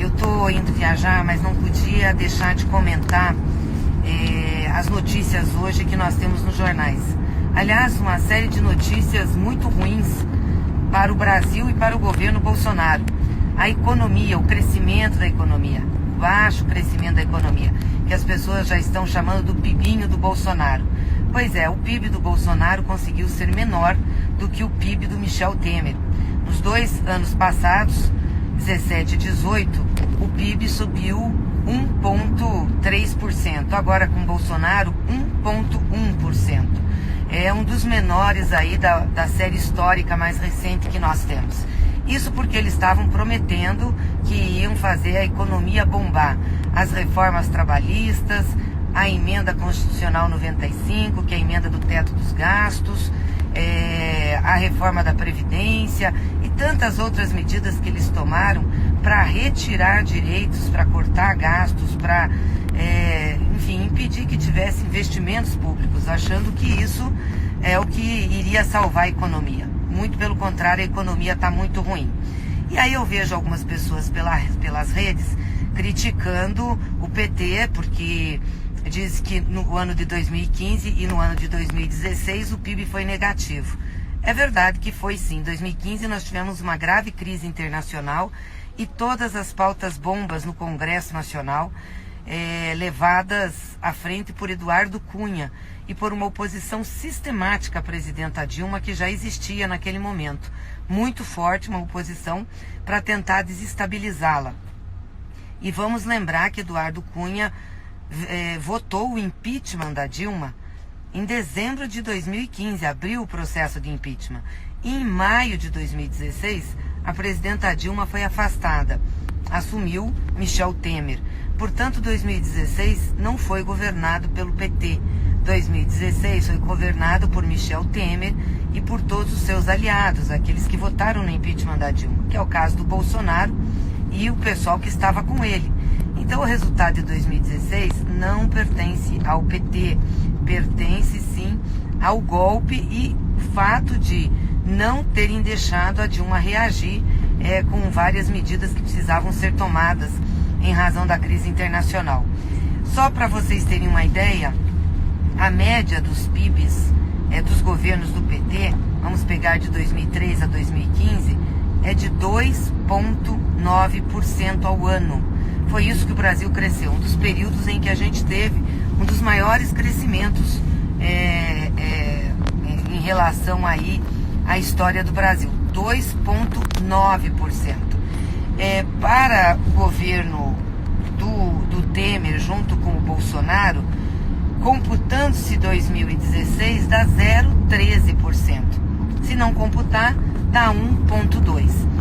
eu tô indo viajar, mas não podia deixar de comentar as notícias hoje que nós temos nos jornais. Aliás, uma série de notícias muito ruins para o Brasil e para o governo Bolsonaro. A economia, o crescimento da economia, o baixo crescimento da economia, que as pessoas já estão chamando do PIBinho do Bolsonaro. Pois é, o PIB do Bolsonaro conseguiu ser menor do que o PIB do Michel Temer. Nos 2 anos passados, 17 e 18, o PIB subiu 1,3%. Agora com Bolsonaro, 1,1%. É um dos menores aí da série histórica mais recente que nós temos. Isso porque eles estavam prometendo que iam fazer a economia bombar. As reformas trabalhistas, a emenda constitucional 95, que é a emenda do teto dos gastos, a reforma da Previdência e tantas outras medidas que eles tomaram para retirar direitos, para cortar gastos, para, enfim, impedir que tivesse investimentos públicos, achando que isso é o que iria salvar a economia. Muito pelo contrário, a economia está muito ruim. E aí eu vejo algumas pessoas pelas redes criticando o PT, porque diz que no ano de 2015 e no ano de 2016 o PIB foi negativo. É verdade que foi sim. Em 2015 nós tivemos uma grave crise internacional e todas as pautas bombas no Congresso Nacional levadas à frente por Eduardo Cunha e por uma oposição sistemática à presidenta Dilma, que já existia naquele momento. Muito forte, uma oposição para tentar desestabilizá-la. E vamos lembrar que Eduardo Cunha votou o impeachment da Dilma em dezembro de 2015, abriu o processo de impeachment. E em maio de 2016, a presidenta Dilma foi afastada. Assumiu Michel Temer. Portanto, 2016 não foi governado pelo PT. 2016 foi governado por Michel Temer e por todos os seus aliados, aqueles que votaram no impeachment da Dilma, que é o caso do Bolsonaro e o pessoal que estava com ele. Então o resultado de 2016 não pertence ao PT, pertence sim ao golpe e o fato de não terem deixado a Dilma reagir com várias medidas que precisavam ser tomadas em razão da crise internacional. Só para vocês terem uma ideia, a média dos PIBs dos governos do PT, vamos pegar de 2003 a 2015, é de 2,9% ao ano. Foi isso que o Brasil cresceu, um dos períodos em que a gente teve um dos maiores crescimentos em relação aí à história do Brasil, 2,9%. Para o governo do Temer junto com o Bolsonaro, computando-se 2016, dá 0,13%. Se não computar, dá 1,2%.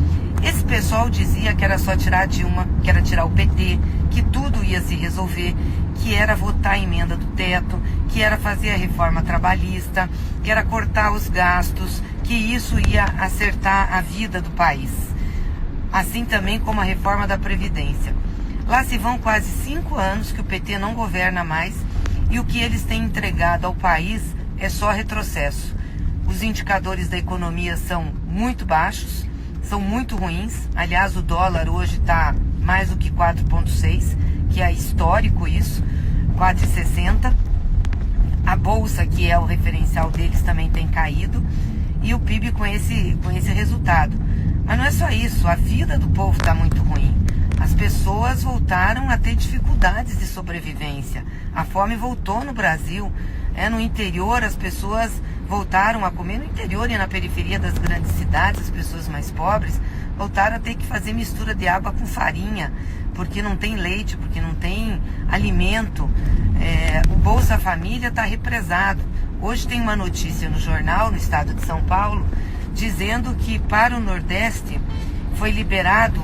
Esse pessoal dizia que era só tirar a Dilma, que era tirar o PT, que tudo ia se resolver, que era votar a emenda do teto, que era fazer a reforma trabalhista, que era cortar os gastos, que isso ia acertar a vida do país. Assim também como a reforma da Previdência. Lá se vão quase 5 anos que o PT não governa mais e o que eles têm entregado ao país é só retrocesso. Os indicadores da economia são muito baixos, são muito ruins. Aliás, o dólar hoje está mais do que 4,6, que é histórico isso, 4,60. A bolsa, que é o referencial deles, também tem caído. E o PIB com esse resultado. Mas não é só isso, a vida do povo está muito ruim. As pessoas voltaram a ter dificuldades de sobrevivência. A fome voltou no Brasil. No interior, as pessoas voltaram a comer. No interior e na periferia das grandes cidades, as pessoas mais pobres voltaram a ter que fazer mistura de água com farinha, porque não tem leite, porque não tem alimento. O Bolsa Família está represado. Hoje tem uma notícia no jornal, no estado de São Paulo, dizendo que para o Nordeste foi liberado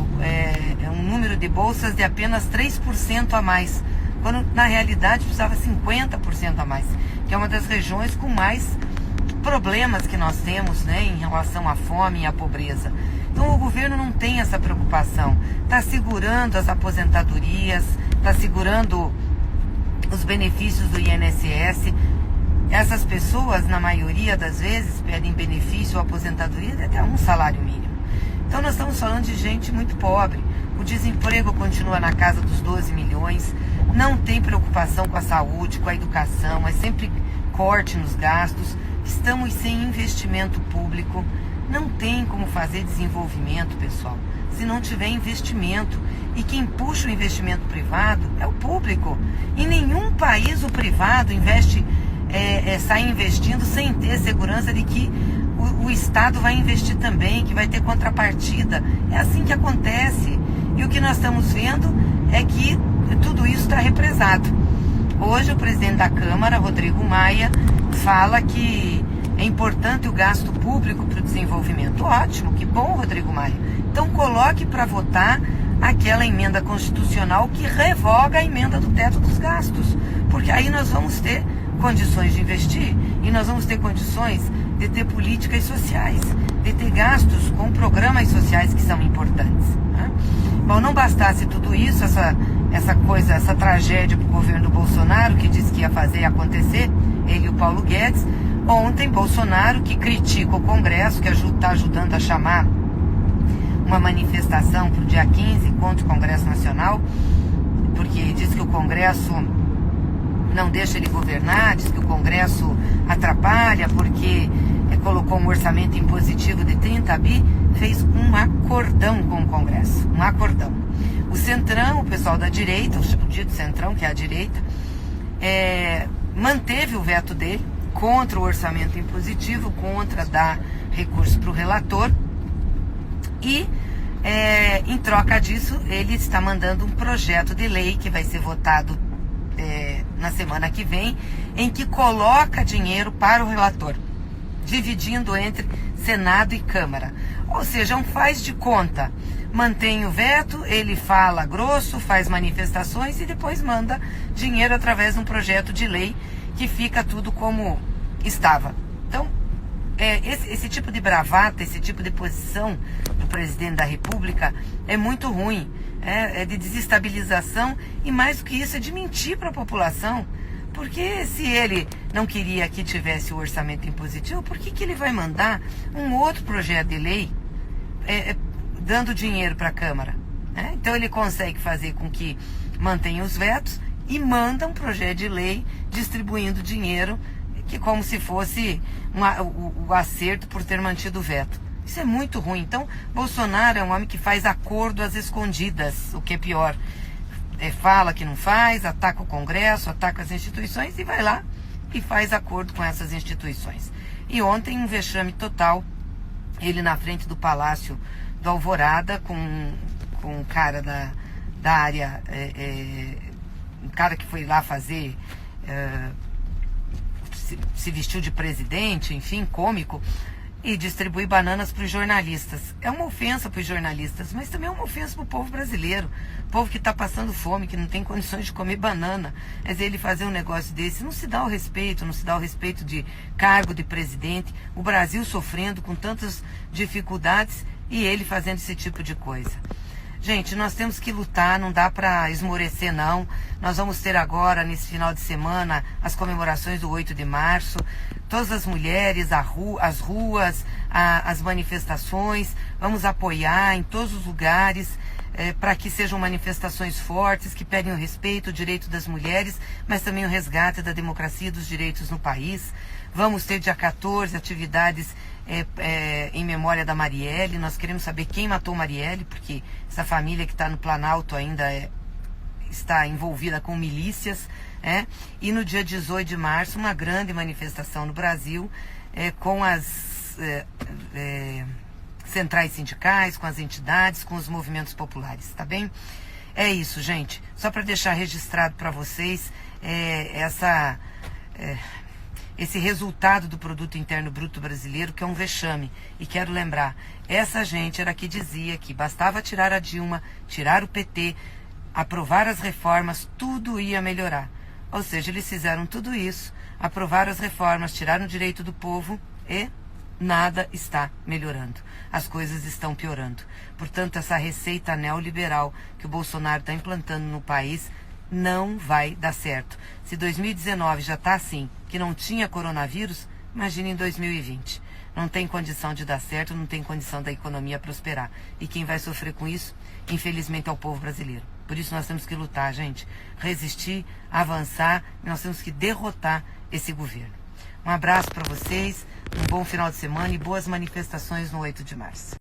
um número de bolsas de apenas 3% a mais, quando na realidade precisava 50% a mais, que é uma das regiões com mais problemas que nós temos, em relação à fome e à pobreza. Então o governo não tem essa preocupação, está segurando as aposentadorias, está segurando os benefícios do INSS. Essas pessoas, na maioria das vezes, pedem benefício ou aposentadoria de até um salário mínimo. Então nós estamos falando de gente muito pobre. o desemprego continua na casa dos 12 milhões, não tem preocupação com a saúde, com a educação, é sempre corte nos gastos, estamos sem investimento público, não tem como fazer desenvolvimento, pessoal, se não tiver investimento. E quem puxa o investimento privado é o público. Em nenhum país o privado sai investindo sem ter segurança de que o Estado vai investir também, que vai ter contrapartida. É assim que acontece. E o que nós estamos vendo é que tudo isso está represado. Hoje o presidente da Câmara, Rodrigo Maia, fala que é importante o gasto público para o desenvolvimento. Ótimo, que bom, Rodrigo Maia. Então coloque para votar aquela emenda constitucional que revoga a emenda do teto dos gastos. Porque aí nós vamos ter condições de investir e nós vamos ter condições de ter políticas sociais, de ter gastos com programas sociais que são importantes. Né? Bom, não bastasse tudo isso, essa tragédia para o governo do Bolsonaro, que disse que ia fazer acontecer, ele e o Paulo Guedes, ontem Bolsonaro, que critica o Congresso, que está ajudando a chamar uma manifestação para o dia 15 contra o Congresso Nacional, porque diz que o Congresso não deixa ele governar, diz que o Congresso atrapalha porque colocou um orçamento impositivo de 30 bi, fez um acordão com o Congresso, um acordão. O Centrão, o pessoal da direita, o dito Centrão, que é a direita, manteve o veto dele contra o orçamento impositivo, contra dar recurso para o relator e, em troca disso, ele está mandando um projeto de lei que vai ser votado na semana que vem, em que coloca dinheiro para o relator, dividindo entre Senado e Câmara. Ou seja, um faz de conta. Mantém o veto, ele fala grosso, faz manifestações e depois manda dinheiro através de um projeto de lei que fica tudo como estava. Então, esse tipo de bravata, esse tipo de posição do presidente da República é muito ruim. É de desestabilização e, mais do que isso, é de mentir para a população. Porque se ele não queria que tivesse o orçamento impositivo, por que ele vai mandar um outro projeto de lei dando dinheiro para a Câmara? Então ele consegue fazer com que mantenha os vetos e manda um projeto de lei distribuindo dinheiro, que como se fosse o acerto por ter mantido o veto. Isso é muito ruim. Então, Bolsonaro é um homem que faz acordo às escondidas, o que é pior. Fala que não faz, ataca o Congresso, ataca as instituições e vai lá e faz acordo com essas instituições. E ontem um vexame total, ele na frente do Palácio do Alvorada, com um cara da área, um cara que foi lá fazer, se vestiu de presidente, enfim, cômico, e distribuir bananas para os jornalistas. É uma ofensa para os jornalistas, mas também é uma ofensa para o povo brasileiro. O povo que está passando fome, que não tem condições de comer banana. Mas ele fazer um negócio desse, não se dá o respeito, não se dá o respeito de cargo de presidente. O Brasil sofrendo com tantas dificuldades e ele fazendo esse tipo de coisa. Gente, nós temos que lutar, não dá para esmorecer não. Nós vamos ter agora, nesse final de semana, as comemorações do 8 de março. Todas as mulheres, as ruas, as manifestações. Vamos apoiar em todos os lugares para que sejam manifestações fortes, que peguem o respeito, o direito das mulheres, mas também o resgate da democracia e dos direitos no país. Vamos ter dia 14 atividades em memória da Marielle. Nós queremos saber quem matou Marielle, porque essa família que está no Planalto ainda está envolvida com milícias. E no dia 18 de março, uma grande manifestação no Brasil, com as centrais sindicais, com as entidades, com os movimentos populares, tá bem? É isso, gente. Só para deixar registrado para vocês esse resultado do Produto Interno Bruto brasileiro, que é um vexame. E quero lembrar, essa gente era que dizia que bastava tirar a Dilma, tirar o PT, aprovar as reformas, tudo ia melhorar. Ou seja, eles fizeram tudo isso, aprovaram as reformas, tiraram o direito do povo e nada está melhorando. As coisas estão piorando. Portanto, essa receita neoliberal que o Bolsonaro está implantando no país não vai dar certo. Se 2019 já está assim, que não tinha coronavírus, imagine em 2020. não tem condição de dar certo, não tem condição da economia prosperar. E quem vai sofrer com isso, infelizmente, é o povo brasileiro. Por isso nós temos que lutar, gente, resistir, avançar, nós temos que derrotar esse governo. Um abraço para vocês, um bom final de semana e boas manifestações no 8 de março.